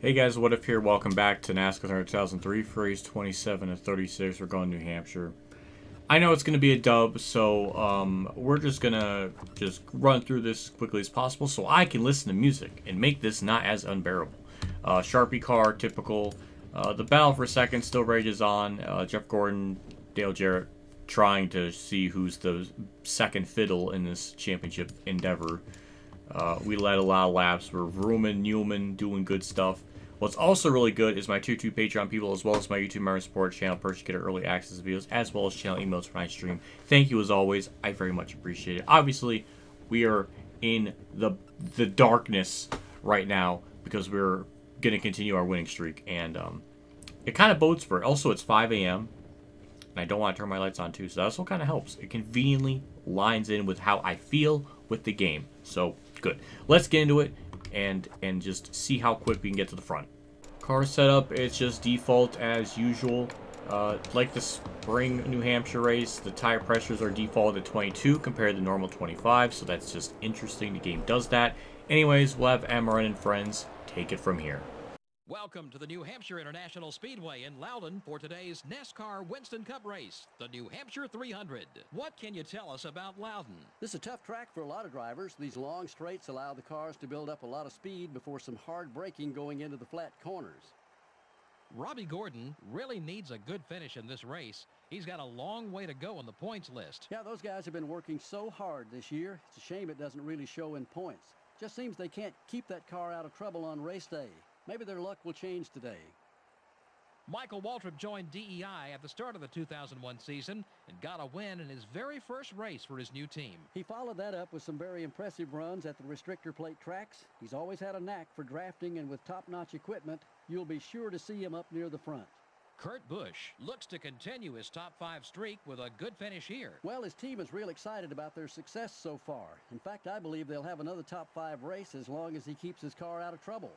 Hey guys, what if here? Welcome back to NASCAR 2003 for race 27 and 36. We're going to New Hampshire. I know it's going to be a dub, so we're just going to run through this as quickly as possible so I can listen to music and make this not as unbearable. Sharpie car, typical. The battle for second still rages on. Jeff Gordon, Dale Jarrett trying to see who's the second fiddle in this championship endeavor. We led a lot of laps. We're Vrooman, Newman doing good stuff. What's also really good is my tier 2 Patreon people, as well as my YouTube member support channel perks. You get early access videos, as well as channel emails when I stream. Thank you as always. I very much appreciate it. Obviously, we are in the darkness right now because we're going to continue our winning streak. And it kind of bodes for it. Also, it's 5 a.m. And I don't want to turn my lights on too, so that's what kind of helps. It conveniently lines in with how I feel with the game. So, good. Let's get into it and just see how quick we can get to the front. Car setup, it's just default as usual. Like the spring New Hampshire race, the tire pressures are default at 22 compared to normal 25, so that's just interesting. The game does that. Anyways, we'll have Amaran and friends take it from here. Welcome to the New Hampshire International Speedway in Loudon for today's NASCAR Winston Cup race, the New Hampshire 300. What can you tell us about Loudon? This is a tough track for a lot of drivers. These long straights allow the cars to build up a lot of speed before some hard braking going into the flat corners. Robbie Gordon really needs a good finish in this race. He's got a long way to go on the points list. Yeah, those guys have been working so hard this year. It's a shame it doesn't really show in points. Just seems they can't keep that car out of trouble on race day. Maybe their luck will change today. Michael Waltrip joined DEI at the start of the 2001 season and got a win in his very first race for his new team. He followed that up with some very impressive runs at the restrictor plate tracks. He's always had a knack for drafting, and with top-notch equipment, you'll be sure to see him up near the front. Kurt Busch looks to continue his top 5 streak with a good finish here. Well, his team is real excited about their success so far. In fact, I believe they'll have another top 5 race as long as he keeps his car out of trouble.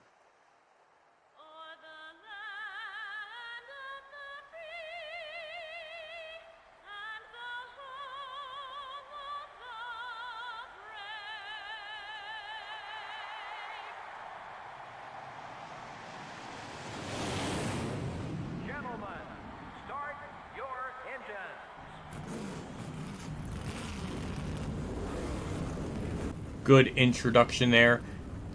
Good introduction there.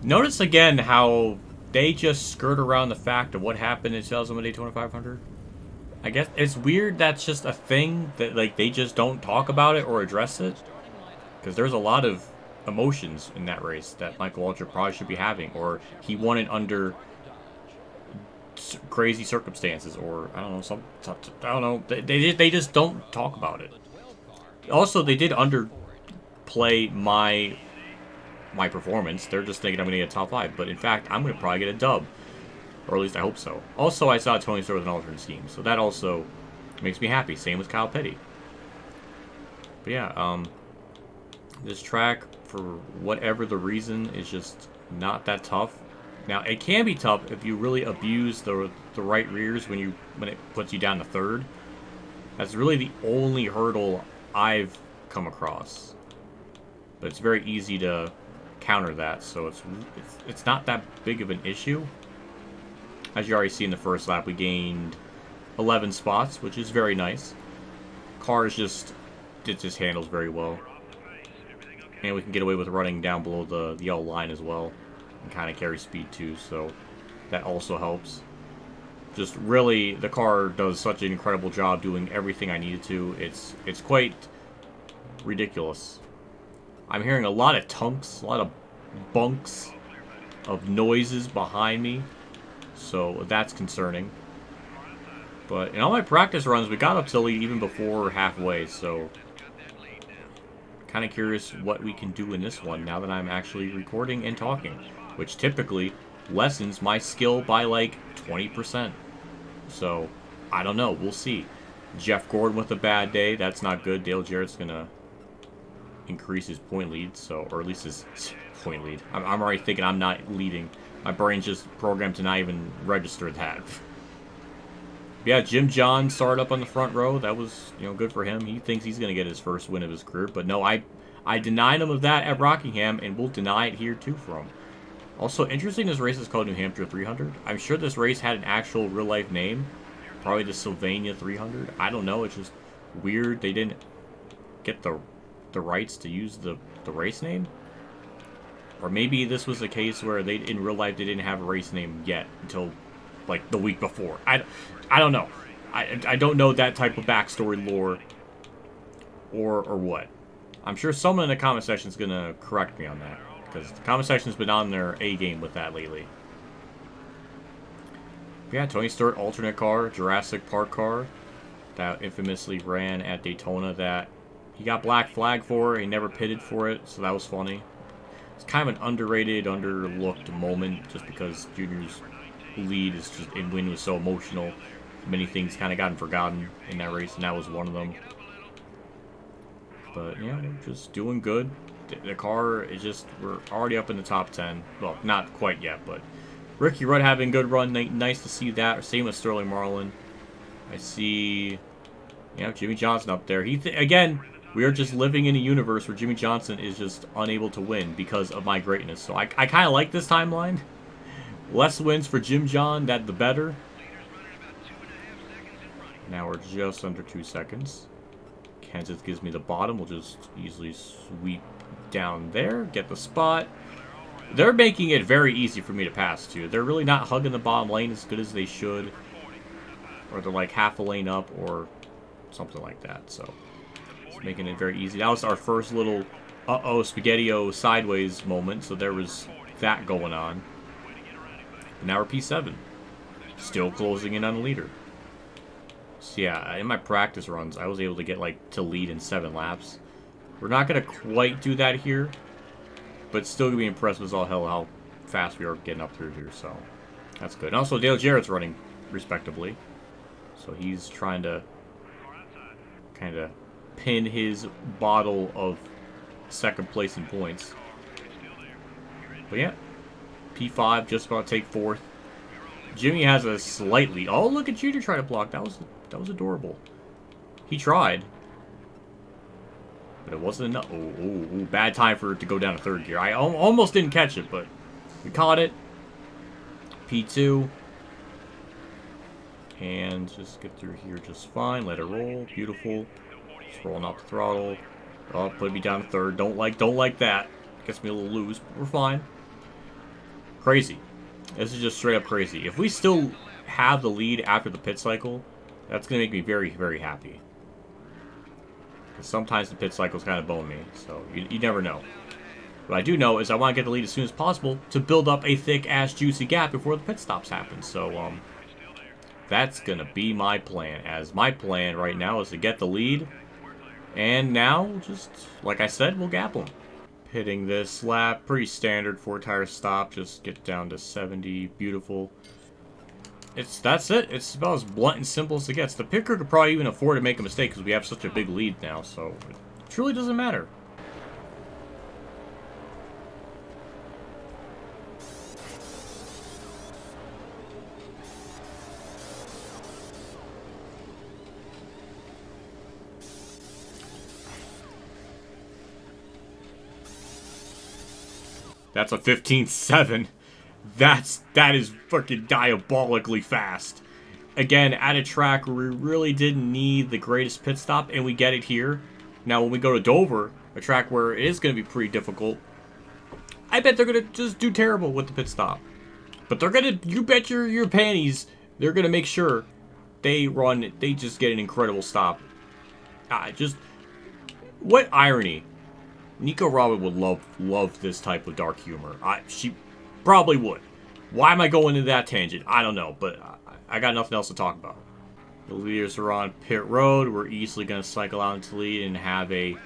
Notice again how they just skirt around the fact of what happened in 2001 Daytona 500. I guess it's weird that's just a thing that like they just don't talk about it or address it, because there's a lot of emotions in that race that Michael Waltrip probably should be having, or he won it under crazy circumstances, or I don't know, I don't know. They just don't talk about it. Also, they did underplay my performance. They're just thinking I'm going to get a top 5, but in fact, I'm going to probably get a dub, or at least I hope so. Also, I saw Tony Stewart with an alternate team, so that also makes me happy. Same with Kyle Petty. But yeah, this track, for whatever the reason, is just not that tough. Now, it can be tough if you really abuse the right rears when it puts you down to third. That's really the only hurdle I've come across. But it's very easy to counter that, so it's not that big of an issue. As you already see in the first lap, we gained 11 spots, which is very nice. Car is just handles very well, and we can get away with running down below the yellow line as well, and kind of carry speed too, so that also helps. Just really, the car does such an incredible job doing everything I needed to. It's quite ridiculous. I'm hearing a lot of tunks, a lot of bunks of noises behind me, so that's concerning. But in all my practice runs, we got up to lead even before halfway, so kind of curious what we can do in this one now that I'm actually recording and talking, which typically lessens my skill by like 20%. So, I don't know, we'll see. Jeff Gordon with a bad day, that's not good. Dale Jarrett's gonna increase his point lead, so, or at least his point lead. I'm already thinking I'm not leading. My brain's just programmed to not even register that. Yeah, Jim John started up on the front row. That was, good for him. He thinks he's going to get his first win of his career, but no, I denied him of that at Rockingham, and will deny it here too for him. Also, interesting this race is called New Hampshire 300. I'm sure this race had an actual real-life name. Probably the Sylvania 300. I don't know, it's just weird they didn't get the rights to use the race name. Or maybe this was a case where they in real life they didn't have a race name yet until like the week before. I don't know. I don't know that type of backstory lore or what. I'm sure someone in the comment section is gonna correct me on that, because the comment section's been on their A game with that lately. But yeah, Tony Stewart alternate car, Jurassic Park car that infamously ran at Daytona that he got black flag for. He never pitted for it, so that was funny. It's kind of an underrated, underlooked moment just because Junior's lead is just in win was so emotional. Many things kind of gotten forgotten in that race, and that was one of them. But yeah, we're just doing good. The car is just, we're already up in the top 10. Well, not quite yet, but Ricky Rudd having a good run. Nice to see that. Same with Sterling Marlin. I see, yeah, Jimmy Johnson up there. Again, we are just living in a universe where Jimmy Johnson is just unable to win because of my greatness. So I kind of like this timeline. Less wins for Jim John, the better. Now we're just under 2 seconds. Kenseth gives me the bottom. We'll just easily sweep down there, get the spot. They're making it very easy for me to pass to. They're really not hugging the bottom lane as good as they should. Or they're like half a lane up or something like that. So it's making it very easy. That was our first little spaghetti-o sideways moment. So there was that going on. And now we're P7. Still closing in on the leader. So yeah, in my practice runs, I was able to get to lead in 7 laps. We're not going to quite do that here, but still going to be impressed with all hell how fast we are getting up through here, so that's good. And also, Dale Jarrett's running respectably, so he's trying to kind of pin his bottle of second place in points. But yeah, P5 just about to take 4th. Jimmy has a slightly... Oh, look at Junior try to block. That was adorable. He tried. But it wasn't enough. Oh, bad time for it to go down to 3rd gear. I almost didn't catch it, but we caught it. P2. And just get through here just fine. Let it roll. Beautiful. Just rolling out the throttle. Oh, put me down to 3rd. Don't like that. Gets me a little loose, but we're fine. Crazy. This is just straight up crazy. If we still have the lead after the pit cycle, that's going to make me very, very happy. Because sometimes the pit cycles kind of bone me, so you never know. What I do know is I want to get the lead as soon as possible to build up a thick-ass, juicy gap before the pit stops happen. So, that's going to be my plan. As my plan right now is to get the lead. And now, just, like I said, we'll gap them. Hitting this lap, pretty standard 4-tire stop, just get down to 70, beautiful. That's it. It's about as blunt and simple as it gets. The pit crew could probably even afford to make a mistake because we have such a big lead now, so it truly doesn't matter. That's a 15.7. That is fucking diabolically fast. Again, at a track where we really didn't need the greatest pit stop, and we get it here. Now, when we go to Dover, a track where it is going to be pretty difficult, I bet they're going to just do terrible with the pit stop. But they're going to, you bet your panties, they're going to make sure they just get an incredible stop. What irony. Nico Rosberg would love this type of dark humor. She probably would. Why am I going into that tangent? I don't know, but I got nothing else to talk about. The leaders are on pit road. We're easily going to cycle out into lead and have a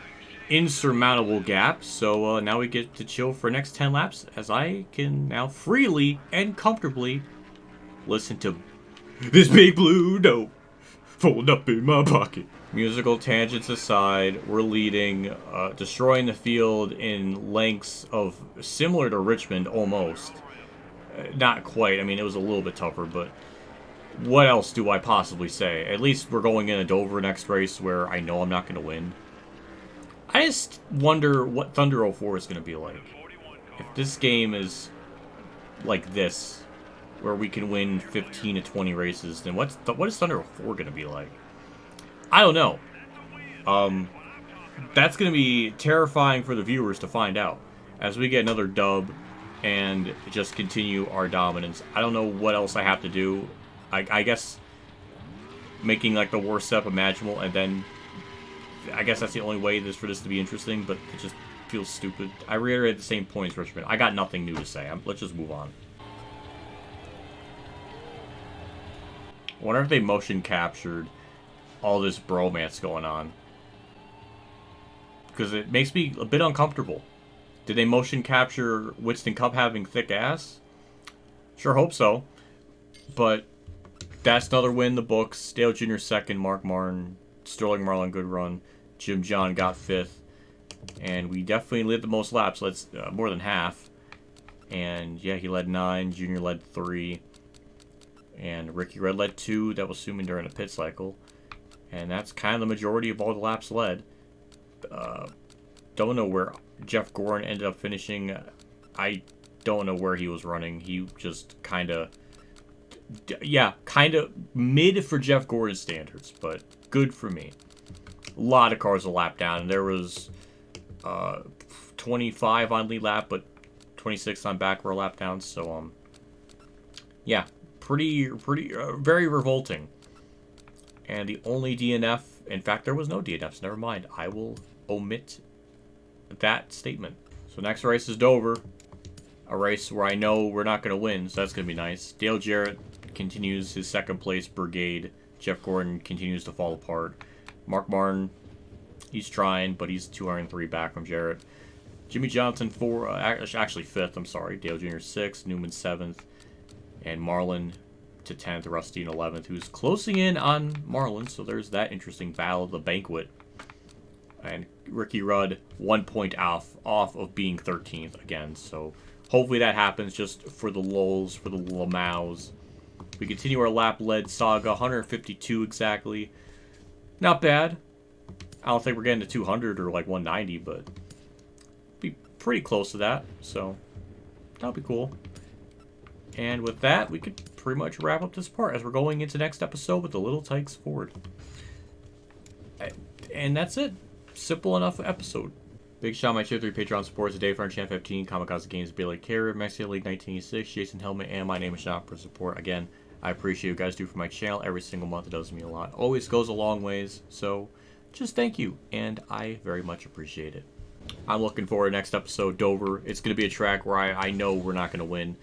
insurmountable gap. So now we get to chill for the next 10 laps as I can now freely and comfortably listen to this big blue note fold up in my pocket. Musical tangents aside, we're leading, destroying the field in lengths of similar to Richmond almost. Not quite. I mean, it was a little bit tougher, but what else do I possibly say? At least we're going in a Dover next race where I know I'm not going to win. I just wonder what Thunder 04 is going to be like. If this game is like this, where we can win 15 to 20 races, then what is Thunder 04 going to be like? I don't know. That's going to be terrifying for the viewers to find out as we get another dub and just continue our dominance. I don't know what else I have to do. I guess making like the worst setup imaginable, and then I guess that's the only way for this to be interesting, but it just feels stupid. I reiterated the same points, Richmond. I got nothing new to say. Let's just move on. I wonder if they motion captured all this bromance going on, because it makes me a bit uncomfortable. Did they motion capture Winston Cup having thick ass? Sure hope so. But that's another win in the books. Dale Jr. second, Mark Martin, Sterling Marlin, good run. Jim John got fifth. And we definitely led the most laps. Let's more than half. And yeah, he led 9. Junior led 3. And Ricky Red led 2. That was assuming during a pit cycle. And that's kind of the majority of all the laps led. Don't know where Jeff Gordon ended up finishing. I don't know where he was running. He just kind of... Yeah, kind of mid for Jeff Gordon standards, but good for me. A lot of cars a lap down, and there was 25 on lead lap, but 26 on back were a lap down. So yeah, pretty very revolting. And the only DNF, in fact, there was no DNFs. Never mind, I will omit that statement. So next race is Dover, a race where I know we're not going to win, so that's going to be nice. Dale Jarrett continues his second place brigade. Jeff Gordon continues to fall apart. Mark Martin, he's trying, but he's 203 back from Jarrett. Jimmy Johnson actually fifth. I'm sorry. Dale Jr. 6th, Newman 7th, and Marlin to 10th. Rusty in 11th, who's closing in on Marlin. So there's that interesting battle of the banquet. And Ricky Rudd 1 point off of being 13th again. So hopefully that happens just for the lulz, for the lamaus. We continue our lap-led saga, 152 exactly. Not bad. I don't think we're getting to 200 or like 190, but be pretty close to that. So that'll be cool. And with that, we could pretty much wrap up this part as we're going into next episode with the Little Tykes Ford. And that's it. Simple enough episode. Big shout out to my Tier 3 Patreon supporters today for Champ 15, Kamikazegames, Bailey Carrier, Mexican League 1986, Jason Hellman, and my name is Sean for support. Again, I appreciate you guys do for my channel every single month. It does mean a lot. Always goes a long ways. So just thank you, and I very much appreciate it. I'm looking forward to next episode, Dover. It's going to be a track where I know we're not going to win.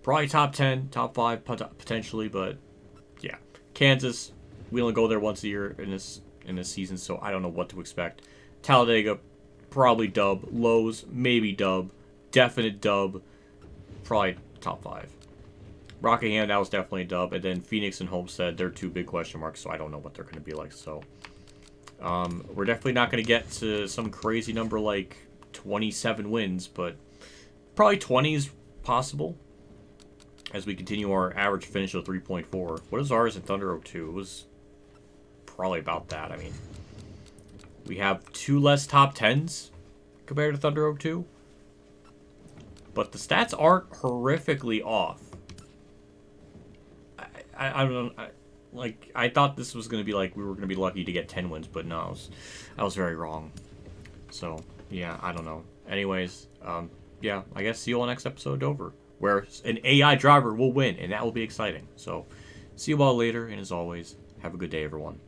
Probably top 10, top 5 potentially, but yeah. Kansas, we only go there once a year in this season, so I don't know what to expect. Talladega, probably dub. Lowe's, maybe dub. Definite dub. Probably top 5. Rockingham, that was definitely a dub. And then Phoenix and Homestead, they're 2 big question marks, so I don't know what they're going to be like. So we're definitely not going to get to some crazy number like 27 wins, but probably 20 is possible as we continue our average finish of 3.4. What is ours in Thunder 02? It was probably about that. I mean, we have 2 less top 10s compared to Thunder 02, but the stats aren't horrifically off. I don't know. I thought this was going to be like we were going to be lucky to get 10 wins, but no, I was very wrong. So, yeah, I don't know. Anyways, yeah, I guess see you all next episode of Dover, where an AI driver will win, and that will be exciting. So, see you all later, and as always, have a good day, everyone.